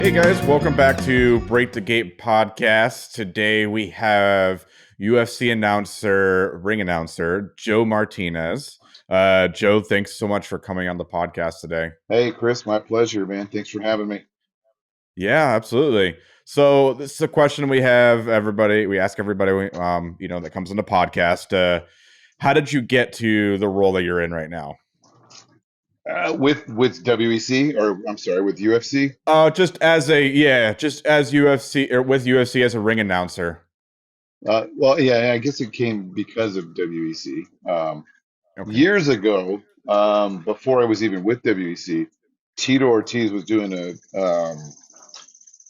Hey guys, welcome back to Break the Gate podcast. Today we have UFC ring announcer, Joe Martinez. Joe, thanks so much for coming on the podcast today. Hey, Chris, my pleasure, man. Thanks for having me. Yeah, absolutely. So this is a question we ask everybody, that comes on the podcast. How did you get to the role that you're in right now? With WEC, or I'm sorry, with UFC. Just as UFC or with UFC as a ring announcer. Well, yeah, I guess it came because of WEC. Okay. Years ago, before I was even with WEC, Tito Ortiz was doing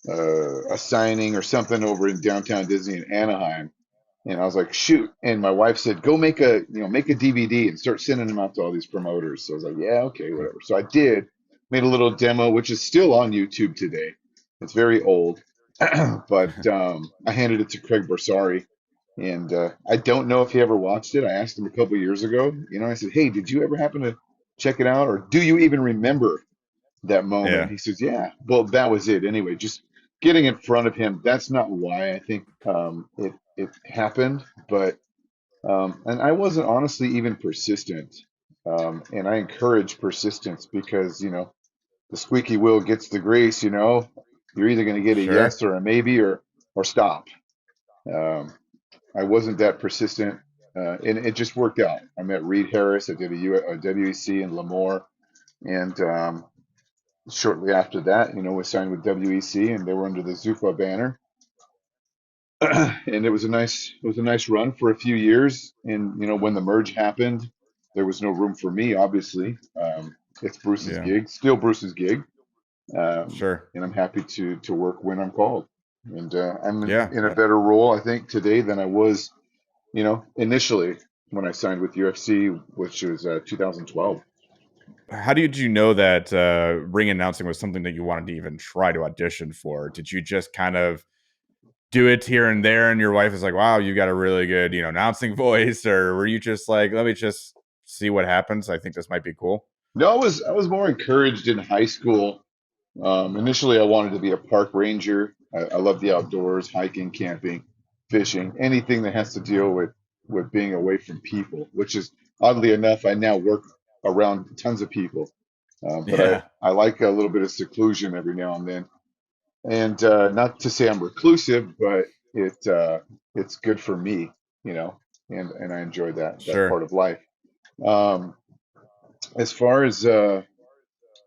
a signing or something over in downtown Disney in Anaheim. And I was like, shoot. And my wife said, go make a DVD and start sending them out to all these promoters. So I was like, yeah, okay, whatever. So I did, made a little demo, which is still on YouTube today. It's very old, but I handed it to Craig Bersari. And I don't know if he ever watched it. I asked him a couple years ago. I said, hey, did you ever happen to check it out? Or do you even remember that moment? Yeah, He says, yeah. Well, that was it. Anyway, just getting in front of him. That's not why I think it happened, but and I wasn't honestly even persistent. And I encourage persistence because the squeaky wheel gets the grease. You're either going to get a sure. yes or a maybe or stop. Um, I wasn't that persistent, and it just worked out. I met Reed Harris. I did a WEC in Lemoore, and shortly after that, was signed with WEC, and they were under the Zuffa banner. And it was a nice run for a few years. And when the merge happened, there was no room for me. Obviously, it's Bruce's Yeah, gig, still Bruce's gig, sure. and I'm happy to work when I'm called. And I'm Yeah. in a better role, I think, today than I was, initially when I signed with UFC, which was 2012. How did you know that ring announcing was something that you wanted to even try to audition for? Did you just kind of do it here and there, and your wife is like, "Wow, you got a really good, announcing voice," or were you just like, "Let me just see what happens. I think this might be cool." No, I was more encouraged in high school. Initially, I wanted to be a park ranger. I love the outdoors, hiking, camping, fishing, anything that has to deal with being away from people, which is oddly enough, I now work around tons of people. But Yeah, I like a little bit of seclusion every now and then. And not to say I'm reclusive, but it's good for me, you know, and I enjoy that part sure. of life. Um, as far as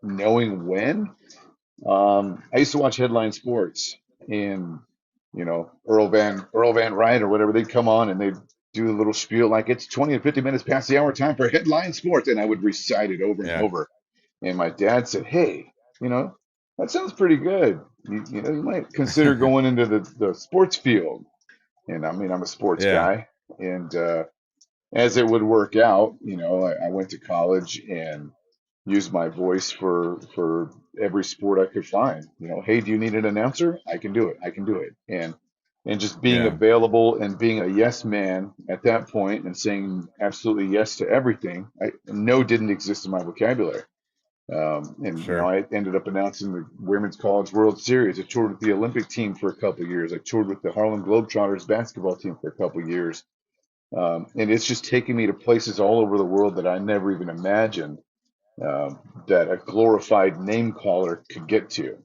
knowing when, I used to watch Headline Sports, and Earl Van Ryan or whatever, they'd come on and they'd do a little spiel like it's 20 and 50 minutes past the hour, time for Headline Sports, and I would recite it over and Yeah, over. And my dad said, "Hey, that sounds pretty good. You might consider going into the sports field." And I mean, I'm a sports yeah, guy, and as it would work out, I went to college and used my voice for every sport I could find. Hey, do you need an announcer? I can do it. I can do it. And just being yeah, available and being a yes man at that point and saying absolutely yes to everything. No didn't exist in my vocabulary. And sure. I ended up announcing the Women's College World Series. I toured with the Olympic team for a couple of years. I toured with the Harlem Globetrotters basketball team for a couple of years. And it's just taken me to places all over the world that I never even imagined that a glorified name caller could get to.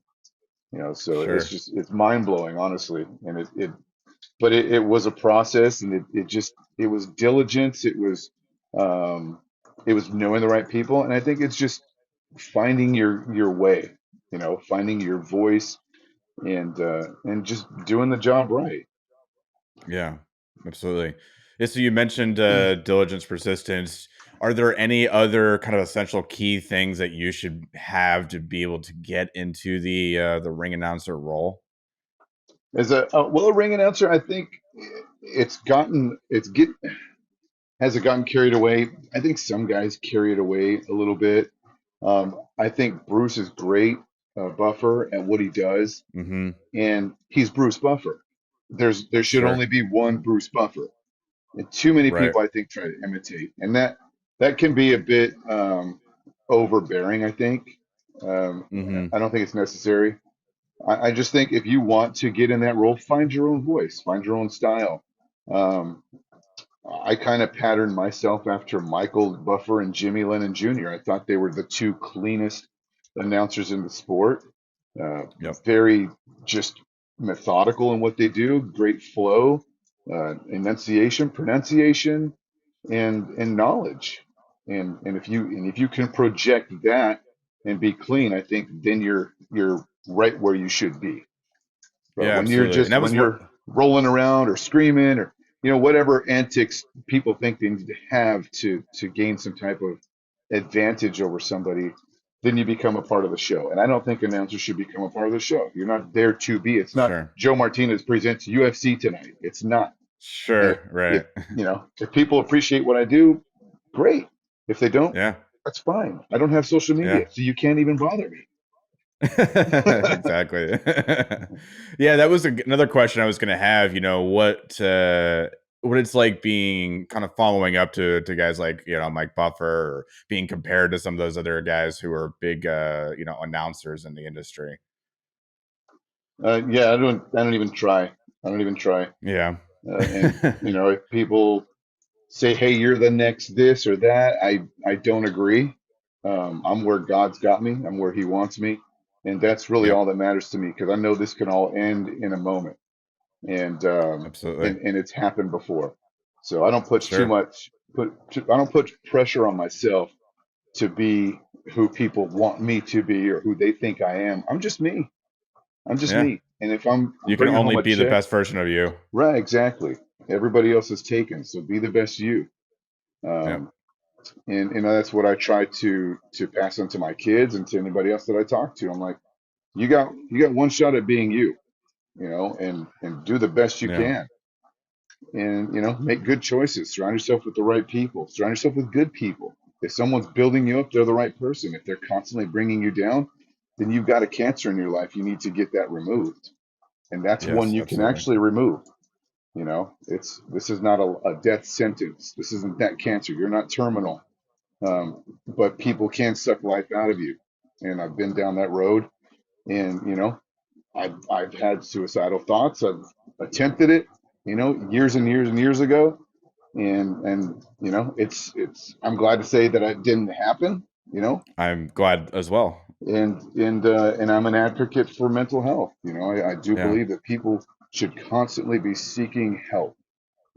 So Sure. it's mind blowing, honestly. And but it was a process, and it was diligence. It was knowing the right people, and I think it's just finding your way, finding your voice, and just doing the job right. Yeah, absolutely. Yeah, so you mentioned diligence, persistence. Are there any other kind of essential key things that you should have to be able to get into the ring announcer role? As a ring announcer, I think it's get has it gotten carried away? I think some guys carry it away a little bit. I think Bruce is great, Buffer, at what he does, Hmm. and he's Bruce Buffer. There should only Sure. be one Bruce Buffer, and too many Right. people I think try to imitate, and that can be a bit overbearing. I think Hmm. I don't think it's necessary. I just think if you want to get in that role, find your own voice, find your own style. Um, I kind of patterned myself after Michael Buffer and Jimmy Lennon Jr. I thought they were the two cleanest announcers in the sport. Uh, Yep. Very just methodical in what they do, great flow, enunciation, pronunciation, and knowledge. And if you can project that and be clean, I think then you're right where you should be. But Yeah, absolutely. And that when was what. you're rolling around or screaming or whatever antics people think they need to have to gain some type of advantage over somebody, then you become a part of the show. And I don't think announcers should become a part of the show. You're not there to be. It's not Sure. Joe Martinez presents UFC tonight. It's not. If Sure. if Right. if people appreciate what I do, great. If they don't, Yeah. that's fine. I don't have social media, Yeah. so you can't even bother me. Exactly. Yeah, that was another question I was going to have. What it's like being kind of following up to guys like Mike Buffer, or being compared to some of those other guys who are big announcers in the industry. Yeah, I don't even try. I don't even try. Yeah. And if people say, "Hey, you're the next this or that," I don't agree. I'm where God's got me. I'm where He wants me, and that's really Yep. all that matters to me because I know this can all end in a moment, and Absolutely. it's happened before. So I don't put too Sure. much I don't put pressure on myself to be who people want me to be or who they think I am. I'm just me. I'm just Yeah. me. And if I'm You can bringing home only a be the check, best version of you. right, exactly. Everybody else is taken, so be the best you. Yep. Um, and that's what I try to pass on to my kids and to anybody else that I talk to. I'm like, you got one shot at being you, and do the best you Yeah. can, and make good choices. Surround yourself with the right people. Surround yourself with good people. If someone's building you up, they're the right person. If they're constantly bringing you down, then you've got a cancer in your life. You need to get that removed, and that's one Yes, you can absolutely. actually remove. This is not a death sentence. This isn't that cancer. You're not terminal. But people can suck life out of you. And I've been down that road, and I've had suicidal thoughts. I've attempted it, years and years and years ago, and it's. I'm glad to say that it didn't happen. I'm glad as well. And I'm an advocate for mental health. I do Yeah, believe that people should constantly be seeking help,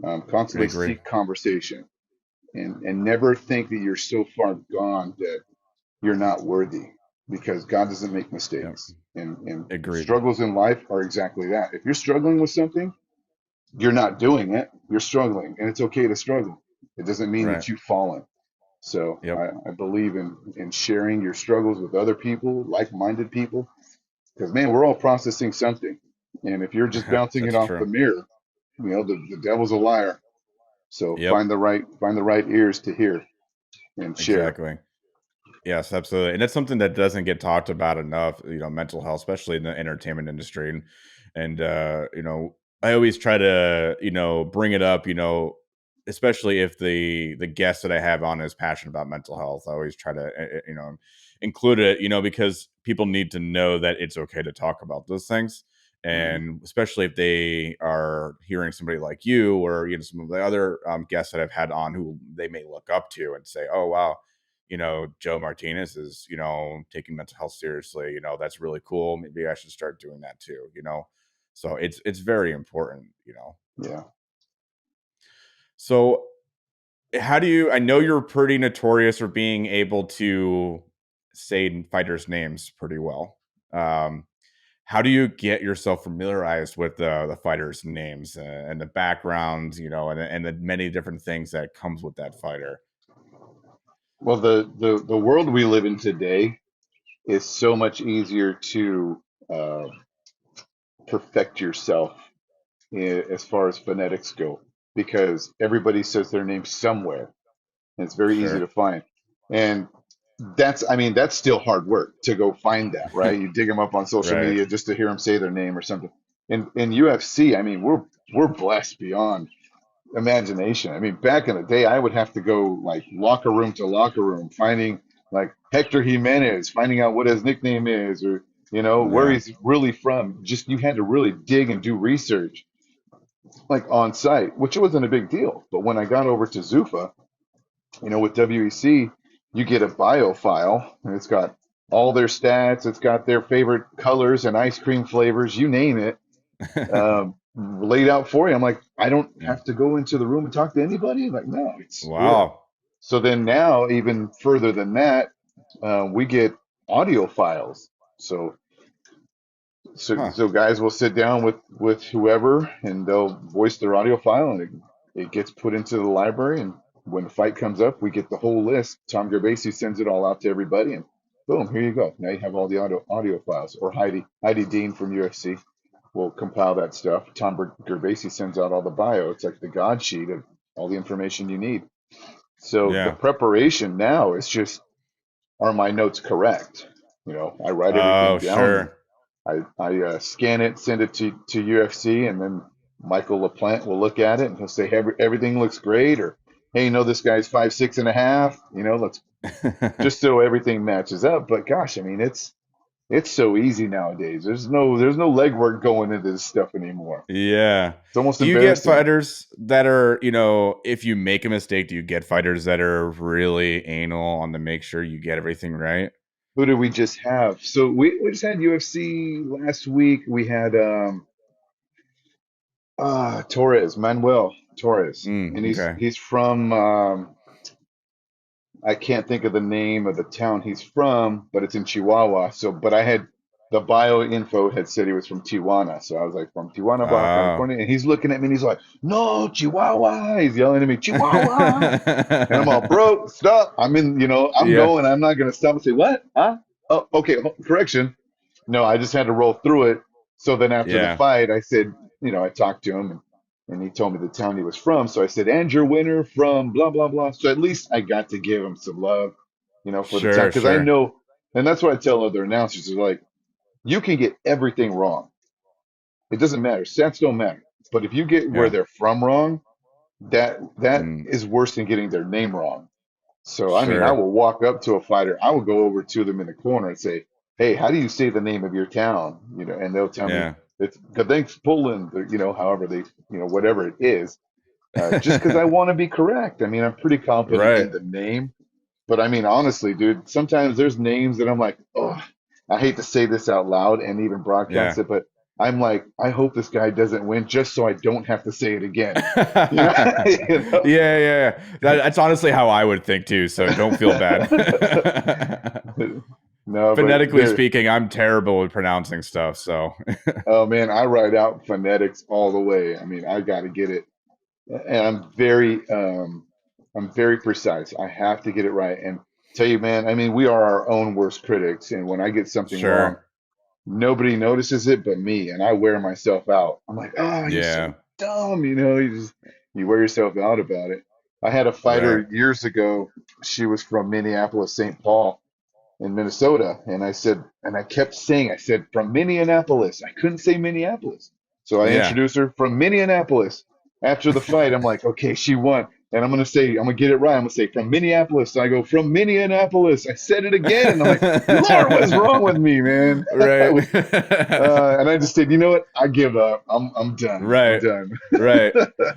I constantly agree. seek conversation, and never think that you're so far gone that you're not worthy, because God doesn't make Yep, mistakes. And agreed. struggles in life are exactly that. If you're struggling with something, you're not doing it, you're struggling, and it's okay to struggle. It doesn't mean that Right. you've fallen. So Yep. I believe in sharing your struggles with other people, like-minded people, because man, we're all processing something. And if you're just bouncing it That's off the true. mirror, the devil's a liar. So Yep. find the right ears to hear and share. Exactly. Yes, absolutely. And that's something that doesn't get talked about enough, mental health, especially in the entertainment industry. And I always try to, bring it up, especially if the guest that I have on is passionate about mental health. I always try to, include it, because people need to know that it's okay to talk about those things. Mhm. And especially if they are hearing somebody like you, or, some of the other guests that I've had on who they may look up to and say, oh, wow, Joe Martinez is, taking mental health seriously. That's really cool. Maybe I should start doing that too. So it's very important. Yeah. So how do you, I know you're pretty notorious for being able to say fighters' names pretty well. Um, how do you get yourself familiarized with the fighters' names and the backgrounds, and the many different things that comes with that fighter? Well, the world we live in today is so much easier to uh, perfect yourself as far as phonetics go, because everybody says their name somewhere, and it's very easy to Sure. find. And I mean, that's still hard work to go find that, right? You dig them up on social Right. media just to hear them say their name or something. In UFC, I mean, we're blessed beyond imagination. I mean, back in the day, I would have to go like locker room to locker room, finding like Hector Jimenez, finding out what his nickname is, or where Yeah. he's really from. Just you had to really dig and do research, like on site, which wasn't a big deal. But when I got over to Zuffa, with WEC, you get a bio file, and it's got all their stats, it's got their favorite colors and ice cream flavors, you name it, laid out for you. I'm like, I don't Yeah. have to go into the room and talk to anybody. Like, no, it's we're Wow. so then now even further than that, we get audio files. So Huh. so guys will sit down with whoever and they'll voice their audio file and it gets put into the library and when the fight comes up, we get the whole list. Tom Gerbasi sends it all out to everybody and boom, here you go. Now you have all the audio files. Or Heidi Dean from UFC will compile that stuff. Tom Gerbasi sends out all the bio. It's like the God sheet of all the information you need. So the Yeah. preparation now is just, are my notes correct? I write everything Oh, down. sure. I scan it, send it to UFC, and then Michael LaPlante will look at it and he'll say everything looks great, or hey, this guy's 5'6.5. Let's just so everything matches up. But gosh, I mean, it's so easy nowadays. There's no legwork going into this stuff anymore. Yeah. It's almost Do you get embarrassing. fighters that are, if you make a mistake, do you get fighters that are really anal on to make sure you get everything right? Who did we just have? So we just had UFC last week. We had Torres, Manuel Torres, and he's Okay. he's from I can't think of the name of the town he's from, but it's in Chihuahua. So, but I had the bio info had said he was from Tijuana. So I was like, from Tijuana, Baja Oh. California. And he's looking at me and he's like, no, Chihuahua. He's yelling at me, Chihuahua. And I'm all, bro, stop. I'm Yeah. going. I'm not going to stop and say, what? Huh? Oh, okay. Correction. No, I just had to roll through it. So then after the Yeah. fight, I said, I talked to him and he told me the town he was from. So I said, and your winner from blah, blah, blah. So at least I got to give him some love, for the town. Sure, Because I sure. know, and that's what I tell other announcers is like, you can get everything wrong. It doesn't matter. Stats don't matter. But if you get where Yeah. they're from wrong, that Mm, is worse than getting their name wrong. So, I mean, I sure. will walk up to a fighter. I will go over to them in the corner and say, "Hey, how do you say the name of your town?" And they'll tell me Yeah. it's Gdańsk, Poland, or, however they, whatever it is. Just because I want to be correct. I mean, I'm pretty confident Right. in the name, but I mean, honestly, dude, sometimes there's names that I'm like, oh, I hate to say this out loud and even broadcast Yeah. it, but I'm like, I hope this guy doesn't win just so I don't have to say it again. You know, Yeah, you know? yeah, yeah. That's honestly how I would think too, so don't feel bad. No, but Phonetically there. speaking, I'm terrible with pronouncing stuff, so Oh man, I write out phonetics all the way. I mean, I got to get it, and I'm very precise. I have to get it right. And tell you, man, I mean, we are our own worst critics. And when I get something wrong, sure. nobody notices it but me, and I wear myself out. I'm like, oh, you're Yeah, so dumb. You wear yourself out about it. I had a right. fighter years ago. She was from Minneapolis, St. Paul in Minnesota. And I kept saying, I said, from Minneapolis. I couldn't say Minneapolis. So I Yeah. introduced her from Minneapolis. After the fight, I'm like, okay, she won. And I'm going to get it right. I'm going to say from Minneapolis. So I go from Minneapolis. I said it again. And I'm like, Lord, what is wrong with me, man? Right. And I just said, you know what? I give up. I'm done. I'm Right. done. Right.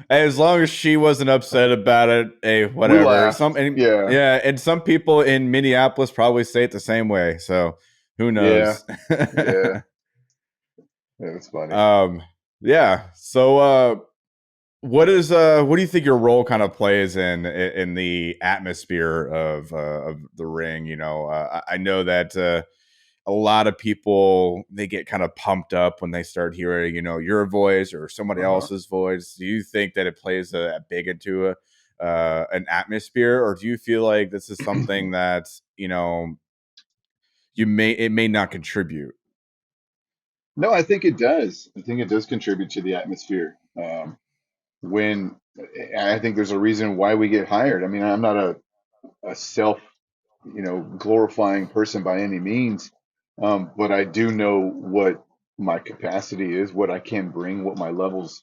As long as she wasn't upset about it, hey, We whatever. laughed. Yeah. Yeah, and some people in Minneapolis probably say it the same way. So who Yeah. knows? Yeah. Yeah. That's funny. um, yeah. So what do you think your role kind of plays in the atmosphere of the ring? I know that a lot of people they get kind of pumped up when they start hearing your voice or somebody Uh-huh. else's voice. Do you think that it plays a big into an atmosphere, or do you feel like this is something that it may not contribute? No, I think it does. I think it does contribute to the atmosphere. When I think there's a reason why we get hired. I mean, I'm not a self, glorifying person by any means, but I do know what my capacity is, what I can bring, what my levels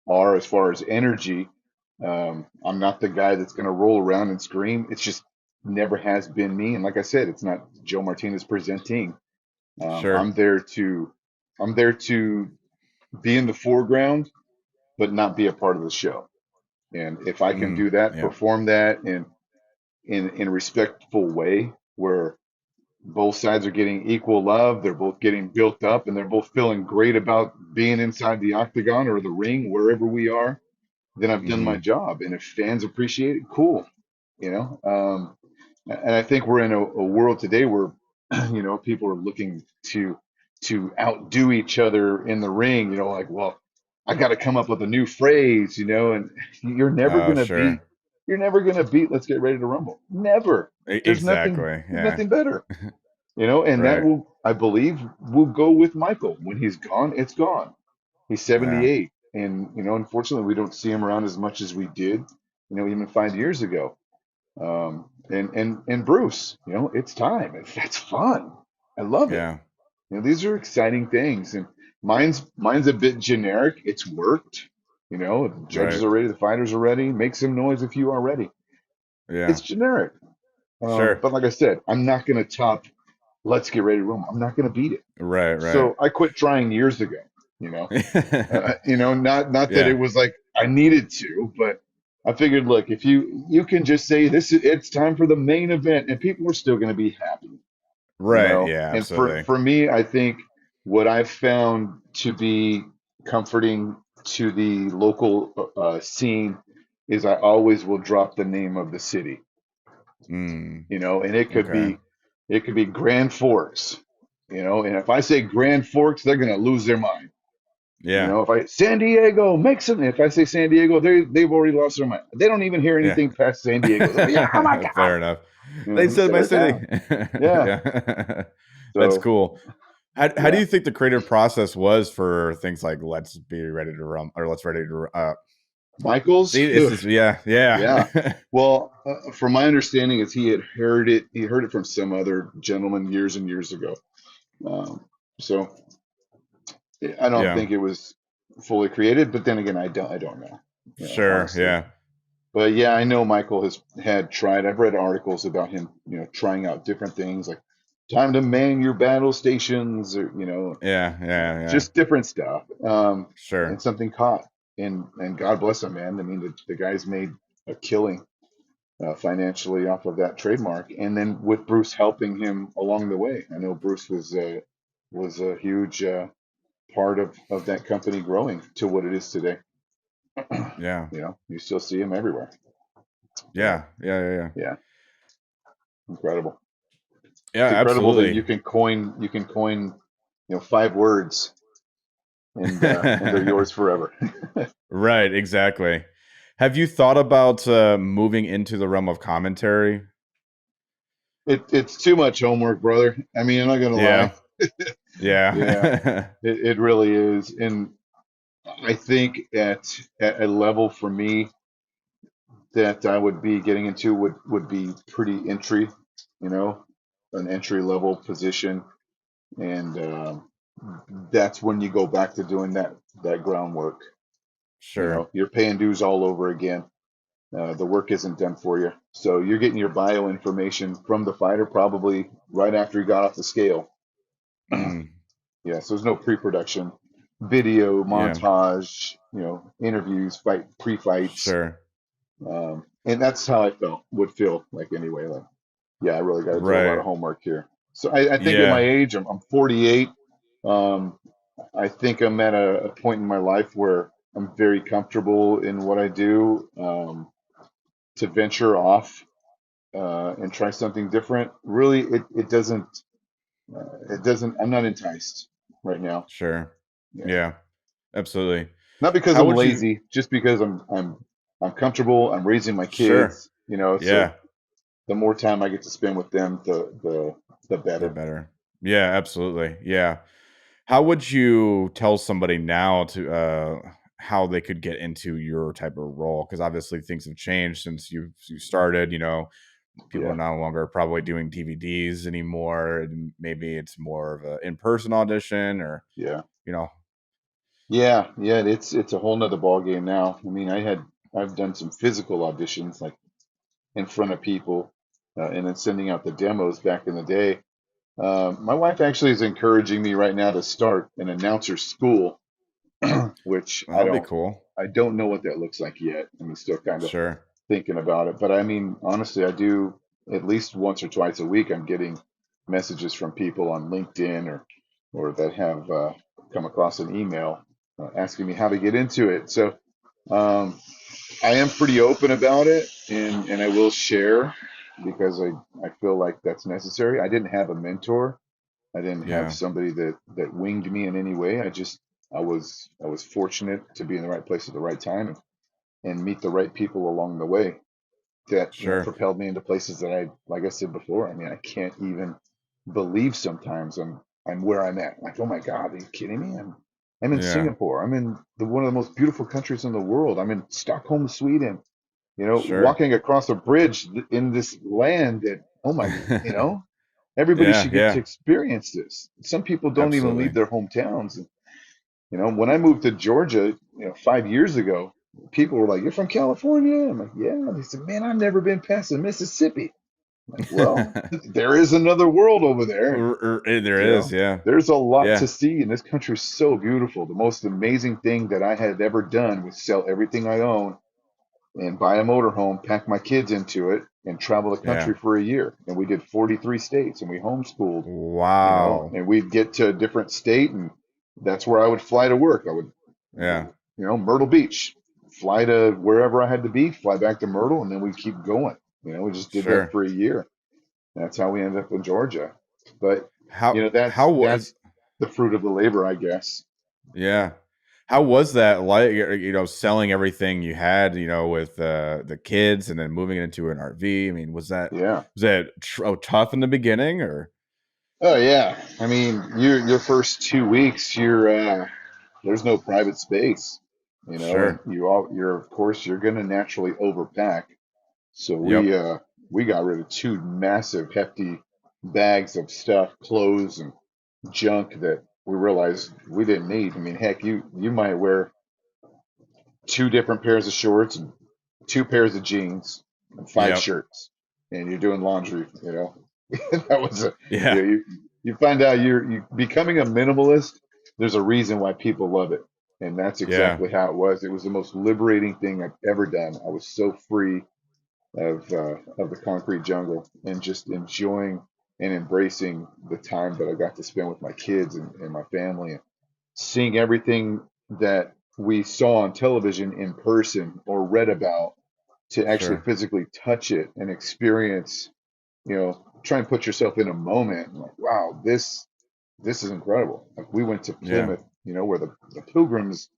are as far as energy. I'm not the guy that's going to roll around and scream. It's just never has been me. And like I said, it's not Joe Martinez presenting. Sure. I'm there to be in the foreground, but not be a part of the show. And if I can Mm, do that, yeah. perform that in a respectful way where both sides are getting equal love, they're both getting built up, and they're both feeling great about being inside the octagon or the ring, wherever we are, then I've done my Hmm. job. And if fans appreciate it, cool. You know, and I think we're in a world today where, people are looking to outdo each other in the ring. Like, well, I got to come up with a new phrase, and you're never Oh, gonna beat. sure. You're never gonna beat. Let's get ready to rumble. Never. There's nothing. Exactly. There's Yeah. nothing better. And that Right. will, I believe, will go with Michael. When he's gone, it's gone. He's Yeah. 78, and unfortunately, we don't see him around as much as we did, even 5 years ago. And Bruce, it's time. That's fun. I love it. Yeah. These are exciting things, and mine's a bit generic. It's worked. The judges Right. are ready, the fighters are ready. Make some noise if you are ready. Yeah. It's generic. Sure. But like I said, I'm not going to top Let's Get Ready to Rumble. I'm not going to beat it. Right. Right. So I quit trying years ago. You know, not that it Yeah. was like I needed to, but I figured, look, if you can just say it's time for the main event, and people are still going to be happy. Right. Yeah. And for Absolutely. for me, I think what I've found to be comforting to the local scene is I always will drop the name of the city. Mm, And it could okay. be Grand Forks. And if I say Grand Forks, they're going to lose their mind. Yeah. If I San Diego, make some. If I say San Diego, they've already lost their mind. They don't even hear Yeah. anything past San Diego. They're like, yeah, oh my God, Fair enough. They said shut my it city. down. Yeah. Yeah. That's So cool. How do yeah, you think the creative process was for things like Let's Be Ready to Rum or Let's Ready to Michael's. see this is yeah, Yeah. yeah. Well, from my understanding, is he had heard it. He heard it from some other gentleman years and years ago. Um, so I don't Yeah. think it was fully created. But then again, I don't know. Sure. Honestly. Yeah. But yeah, I know Michael has had tried. I've read articles about him, trying out different things like time to man your battle stations, or Yeah. Yeah. Yeah. just different stuff. And Sure. something caught, and God bless him, man. I mean, the guy's made a killing financially off of that trademark, and then with Bruce helping him along the way. I know Bruce was a huge part of that company growing to what it is today. Yeah. You still see him everywhere. So Yeah. Yeah. Yeah. Yeah. yeah, incredible. Yeah, It's incredible that absolutely. you can coin 5 words, and they're yours forever. Right, exactly. Have you thought about moving into the realm of commentary? It's too much homework, brother. I mean, I'm not gonna lie. Yeah. Yeah, Yeah. it really is. And I think at a level for me that I would be getting into would be pretty entry, you know, an entry level position, and that's when you go back to doing that groundwork. Sure. You're paying dues all over again. The work isn't done for you. So you're getting your bio information from the fighter probably right after he got off the scale. Mm, Yeah, so there's no pre-production, video, yeah. montage, interviews, pre-fights. Sure. And that's how I would feel like anyway. Like, yeah, I really got to do a lot of Right. homework here. So I think at my Yeah. age, I'm 48. Um, I think I'm at a point in my life where I'm very comfortable in what I do. To venture off and try something different, really, it doesn't. I'm not enticed right now. Sure. Yeah, Yeah. Absolutely. not because How I'm would you lazy, just because I'm comfortable. I'm raising my Sure. kids, so Yeah. the more time I get to spend with them, the The better. better. Yeah, absolutely. Yeah. How would you tell somebody now to how they could get into your type of role? Because obviously things have changed since you started. People are Yeah, no longer probably doing DVDs anymore. And maybe it's more of an in-person audition, or yeah, you know, yeah. It's a whole nother ball game now. I mean, I've done some physical auditions like in front of people, and then sending out the demos back in the day. My wife actually is encouraging me right now to start an announcer school, which That'll be cool. I don't know what that looks like yet. I'm still kind of Sure. thinking about it. But I mean, honestly, I do at least once or twice a week. I'm getting messages from people on LinkedIn or that have come across an email asking me how to get into it. So um, I am pretty open about it, and I will share because I feel like that's necessary. I didn't have a mentor. I didn't have Yeah. somebody that winged me in any way. I was fortunate to be in the right place at the right time and meet the right people along the way that Sure. propelled me into places that like I said before. I mean, I can't even believe sometimes I'm where I'm at. Like, oh my God, are you kidding me? I'm in Yeah. Singapore. I'm in one of the most beautiful countries in the world. I'm in Stockholm, Sweden. Sure. Walking across a bridge in this land that, oh my, everybody Yeah. should get to Yeah. experience this. Some people don't even leave Absolutely. their hometowns. When I moved to Georgia, 5 years ago, people were like, "You're from California?" I'm like, "Yeah." And they said, "Man, I've never been past the Mississippi." I'm like, well, there is another world over there, and There you is. know, Yeah. there's a lot Yeah. to see, and this country's so beautiful. The most amazing thing that I had ever done was sell everything I own and buy a motorhome, pack my kids into it, and travel the Yeah. country for a year. And we did 43 states, and we homeschooled, Wow. and we'd get to a different state, and that's where I would fly to work. I would, Yeah. Myrtle Beach, fly to wherever I had to be, fly back to Myrtle, and then we'd keep going. We just did that Sure. for a year. That's how we ended up in Georgia. But, How was that's the fruit of the labor, I guess. yeah. How was that like, selling everything you had, with the kids and then moving into an RV? I mean, Yeah. was that tough in the beginning or Oh yeah. I mean, your first 2 weeks, there's no private space, and sure. you're of course you're gonna naturally overpack. So Yep. we got rid of two massive hefty bags of stuff, clothes and junk that we realized we didn't need. I mean, heck, you might wear two different pairs of shorts and two pairs of jeans and five Yep. shirts, and you're doing laundry. That was Yeah. you find out you becoming a minimalist. There's a reason why people love it, and that's Yeah. exactly how it was. It was the most liberating thing I've ever done. I was so free of the concrete jungle and just enjoying and embracing the time that I got to spend with my kids and my family and seeing everything that we saw on television in person or read about to actually Sure. physically touch it and experience, try and put yourself in a moment. And like, wow, this is incredible. Like we went to Yeah. Plymouth, where the pilgrims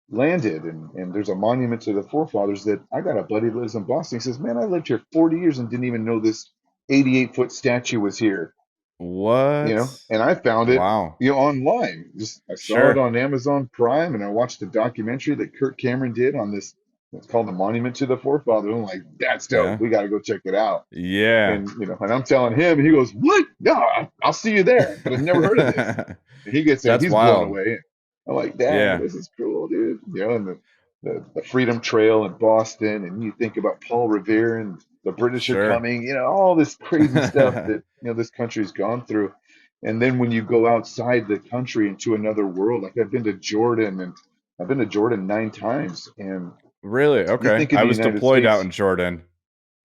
landed, and there's a monument to the forefathers that I got a buddy that lives in Boston. He says, "Man, I lived here 40 years and didn't even know this 88-foot statue was here." What? And I found it, Wow. online. Just I saw it Sure. on Amazon Prime, and I watched a documentary that Kurt Cameron did on this. It's called the Monument to the Forefathers. I'm like, that's dope. Yeah. We got to go check it out. Yeah. And I'm telling him, and he goes, "What? No, I'll see you there." But I've never heard of this. And he gets there, and That's he's blown wild. away. I'm like, "Dad, Yeah. this is cool, dude." And the Freedom Trail in Boston, and you think about Paul Revere and the British are Sure. coming, all this crazy stuff that this country's gone through. And then when you go outside the country into another world, like I've been to Jordan, and I've been to Jordan 9 times, and Really? you Okay. think of I the was United deployed out States. in Jordan.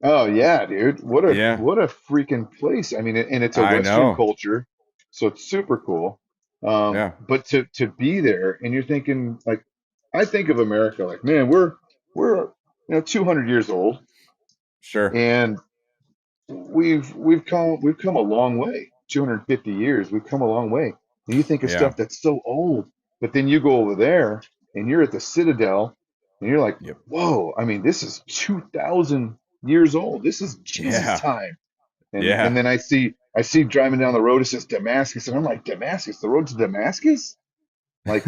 Oh yeah, dude. Yeah. What a freaking place. I mean, and it's a I Western know. culture, so it's super cool. Yeah. But to be there and you're thinking like I think of America like, man, we're 200 years old, Sure. and we've come a long way. 250 years, we've come a long way. And you think of Yeah. stuff that's so old, but then you go over there and you're at the Citadel and you're like, Yep. whoa, I mean, this is 2,000 years old. This is Jesus Yeah. time. And Yeah. then I see driving down the road, it says Damascus, and I'm like, Damascus, the road to Damascus? Like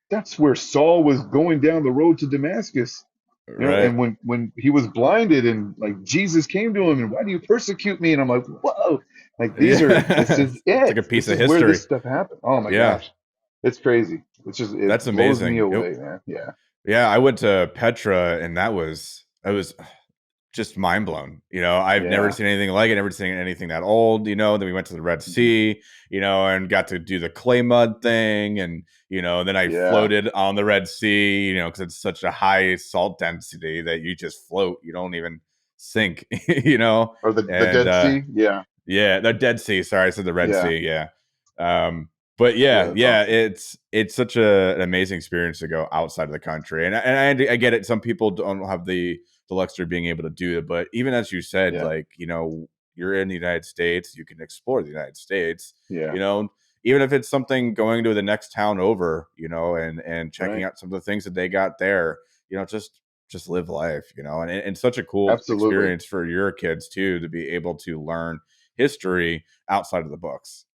that's where Saul was going down the road to Damascus. Right. And when he was blinded and like Jesus came to him and why do you persecute me? And I'm like, whoa, like this Yeah. is It's like it. a piece This of is where history. this stuff happened. Oh my Yeah. gosh. It's crazy. It That's blows me amazing. away, man. Yeah. Yeah, I went to Petra and that was just mind blown. I've never Yeah. seen anything like it, never seen anything that old. Then we went to the Red Hmm. Sea, and got to do the clay mud thing, and then I Yeah. floated on the Red Sea, because it's such a high salt density that you just float, you don't even sink, Or the and Dead Sea. Yeah. yeah, the Dead Sea. Sorry, I said the Red Yeah. Sea. Yeah. But Yeah. yeah, That's yeah, awesome. it's such an amazing experience to go outside of the country, and I get it. Some people don't have the luxury of being able to do it, but even as you said, Yeah. like you're in the United States, you can explore the United States. Yeah. You know, even if it's something going to the next town over, and checking Right. out some of the things that they got there. Just live life, and such a cool Absolutely. experience for your kids too to be able to learn history outside of the books.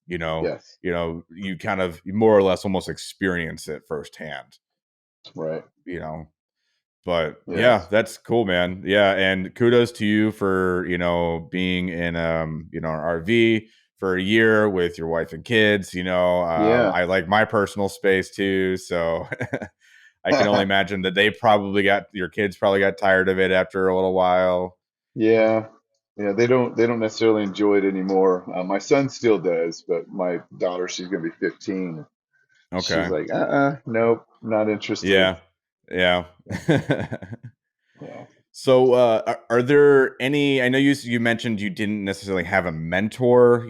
Yes. You kind of more or less almost experience it firsthand, Right. you know. But yeah, Yes. that's cool, man. Yeah, and kudos to you for, being in an RV for a year with your wife and kids. Yeah. I like my personal space too, so I can only imagine that your kids probably got tired of it after a little while. Yeah. Yeah. They don't necessarily enjoy it anymore. My son still does, but my daughter, she's gonna be 15. She's Okay. like, nope, not interested. Yeah. Yeah. Yeah. So, are there any? I know you mentioned you didn't necessarily have a mentor,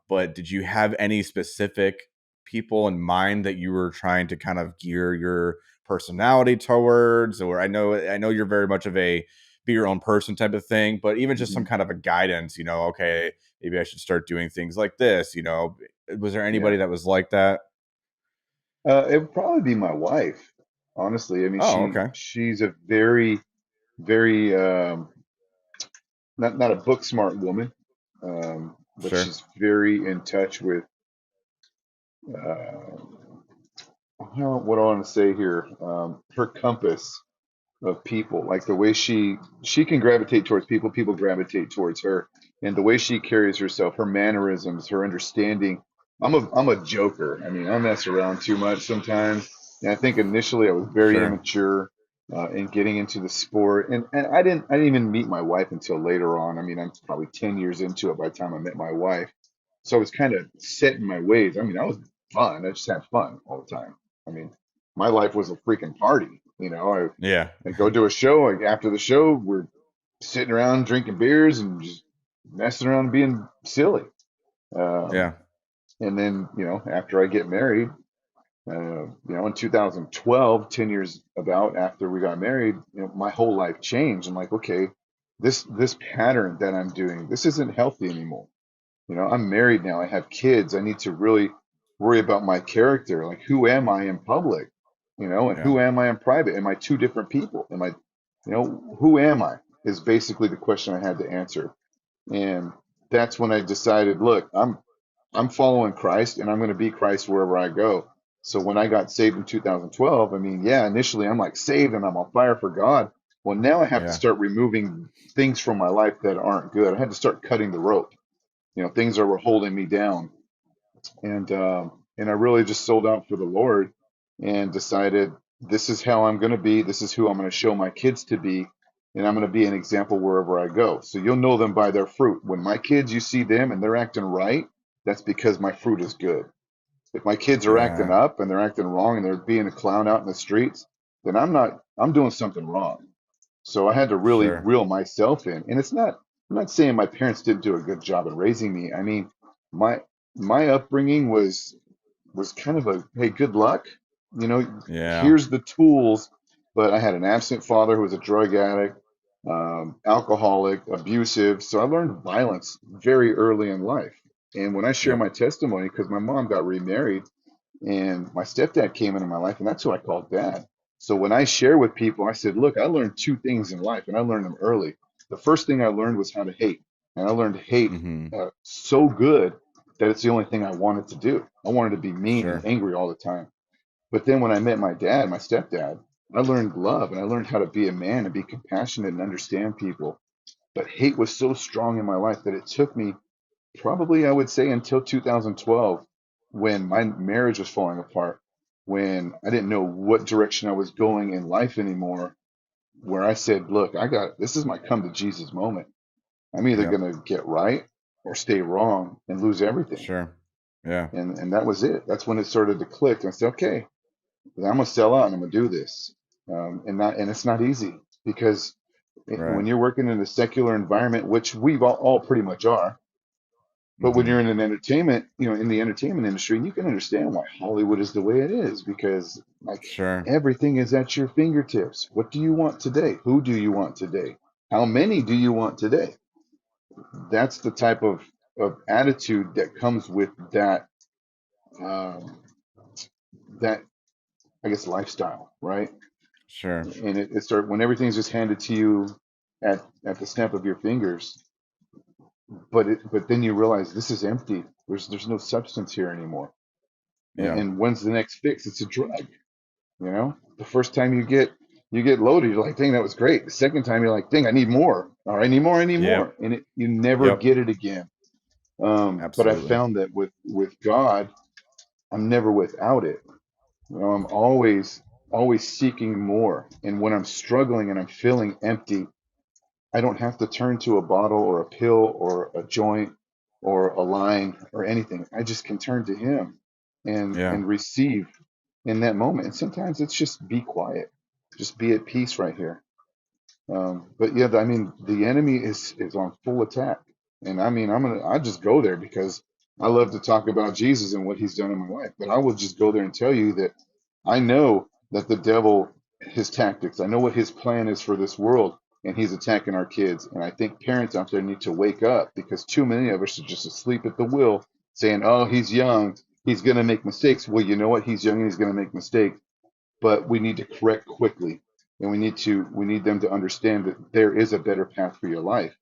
but did you have any specific people in mind that you were trying to kind of gear your personality towards? Or I know you're very much of a be your own person type of thing, but even just some Hmm. kind of a guidance, okay, maybe I should start doing things like this. Was there Yeah. anybody that was like that? It would probably be my wife, honestly. I mean, Oh, okay, she's a very, very not a book smart woman, but sure, she's very in touch with uh, what do I want to say here? Her compass of people, like the way she can gravitate towards people, people gravitate towards her, and the way she carries herself, her mannerisms, her understanding. I'm a joker. I mean, I mess around too much sometimes, and I think initially I was very sure, immature in getting into the sport, and I didn't even meet my wife until later on. I mean, I'm probably 10 years into it by the time I met my wife, so I was kind of set in my ways. I mean, I was fun. I just had fun all the time. I mean, my life was a freaking party. yeah, I go to a show. Like after the show, we're sitting around drinking beers and just messing around and being silly. Um, yeah, and then, after I get married, in 2012, 10 years about after we got married, my whole life changed. I'm like, okay, this pattern that I'm doing, this isn't healthy anymore. I'm married now. I have kids. I need to really worry about my character. Like, who am I in public? And yeah, who am I in private? Am I two different people? Who am I? Is basically the question I had to answer. And that's when I decided, look, I'm following Christ and I'm going to be Christ wherever I go. So when I got saved in 2012, I mean, yeah, initially I'm like saved and I'm on fire for God. Well, now I have to yeah, start removing things from my life that aren't good. I had to start cutting the rope, things that were holding me down, and I really just sold out for the Lord and decided this is how I'm going to be. This is who I'm going to show my kids to be, and I'm going to be an example wherever I go. So you'll know them by their fruit. When my kids, you see them and they're acting right, that's because my fruit is good. If my kids are acting yeah, up and they're acting wrong and they're being a clown out in the streets, then I'm doing something wrong. So I had to really sure, reel myself in. And I'm not saying my parents didn't do a good job in raising me. I mean, my my upbringing was kind of a, hey, good luck. yeah, Here's the tools. But I had an absent father who was a drug addict, alcoholic, abusive. So I learned violence very early in life. And when I share yep, my testimony, because my mom got remarried, and my stepdad came into my life, and that's who I called dad. So when I share with people, I said, look, I learned two things in life, and I learned them early. The first thing I learned was how to hate. And I learned hate mm-hmm, so good that it's the only thing I wanted to do. I wanted to be mean and sure, angry all the time. But then when I met my dad, my stepdad, I learned love and I learned how to be a man and be compassionate and understand people. But hate was so strong in my life that it took me probably, I would say, until 2012, when my marriage was falling apart, when I didn't know what direction I was going in life anymore. where I said, look, this is my come to Jesus moment. I'm either Yep. going to get right or stay wrong and lose everything. Sure. Yeah. And that was it. That's when it started to click. And I said, okay, I'm going to sell out and I'm going to do this. And it's not easy because Right. when you're working in a secular environment, which we all pretty much are, but when Mm-hmm. you're in an entertainment, in the entertainment industry, you can understand why Hollywood is the way it is because like Sure. everything is at your fingertips. What do you want today? Who do you want today? How many do you want today? That's the type of attitude that comes with um, that I guess lifestyle, right? Sure. And it start when everything's just handed to you at the snap of your fingers. But then you realize this is empty. There's no substance here anymore. Yeah. And when's the next fix? It's a drug. The first time you get loaded, you're like, dang, that was great. The second time, you're like, dang, I need more. All right, I need more. I need Yep. more. And you never Yep. get it again. But I Absolutely. found that with God, I'm never without it. I'm always seeking more. And when I'm struggling and I'm feeling empty, I don't have to turn to a bottle or a pill or a joint or a line or anything. I just can turn to Him Yeah. and receive in that moment. And sometimes it's just be quiet, just be at peace right here. But yeah, I mean, the enemy is on full attack, and I mean, I just go there because I love to talk about Jesus and what He's done in my life. But I will just go there and tell you that I know that the devil, his tactics, I know what his plan is for this world, and he's attacking our kids. And I think parents out there need to wake up because too many of us are just asleep at the wheel, saying, "Oh, he's young, he's going to make mistakes." Well, you know what? He's young and he's going to make mistakes, but we need to correct quickly, and we need them to understand that there is a better path for your life.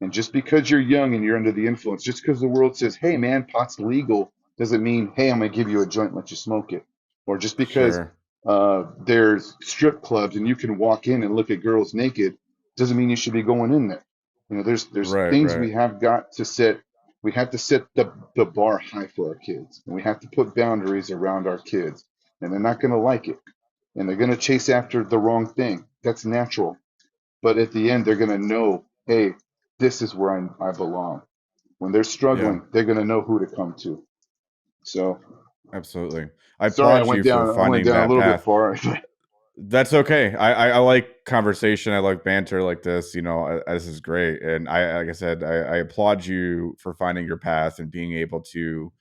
And just because you're young and you're under the influence, just because the world says, hey man, pot's legal, doesn't mean, hey, I'm going to give you a joint and let you smoke it. Or just because Sure. there's strip clubs and you can walk in and look at girls naked, doesn't mean you should be going in there. There's Right. things Right. we have to set the bar high for our kids. And we have to put boundaries around our kids. And they're not going to like it. And they're going to chase after the wrong thing. That's natural. But at the end, they're going to know, hey, this is where I belong. When they're Yeah. struggling, they're going to know who to come to. So, Absolutely. I sorry, I applaud went you for down. I went finding down a that little bit path. far. That's okay. I like conversation. I like banter like this. This is great. And like I said, I applaud you for finding your path and being able to,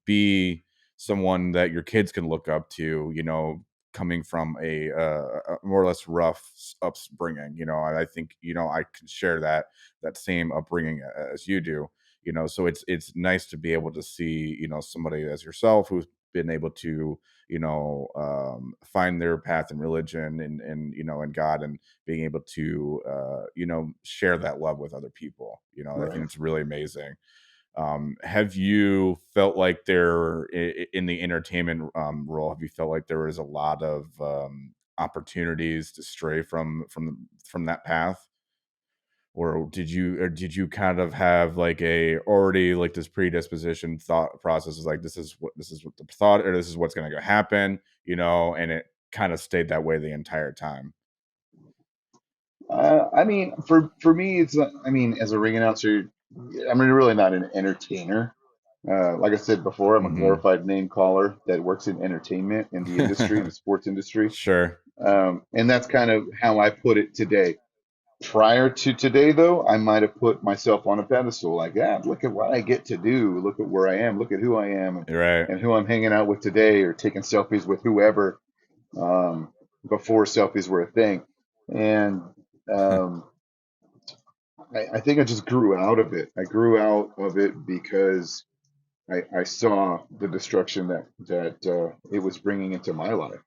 be someone that your kids can look up to. Coming from a more or less rough upbringing. And I think I can share that same upbringing as you do. So it's nice to be able to see somebody as yourself who's been able to find their path in religion and in God and being able to share that love with other people. I think Right. it's really amazing. Have you felt like in the entertainment role? Have you felt like there was a lot of opportunities to stray from that path? Or did you kind of have like a already like this predisposition thought process is like this is what the thought or this is what's going to happen, and it kind of stayed that way the entire time? I mean, for me, I mean, as a ring announcer, I'm really not an entertainer. Like I said before, I'm a Hmm. glorified name caller that works in entertainment in the industry, in the sports industry. Sure. And that's kind of how I put it today. Prior to today, though, I might have put myself on a pedestal, like, yeah, look at what I get to do, look at where I am, look at who I am, Right. and who I'm hanging out with today, or taking selfies with whoever um, before selfies were a thing. And um, I think I just grew out of it. I grew out of it because I saw the destruction that it was bringing into my life.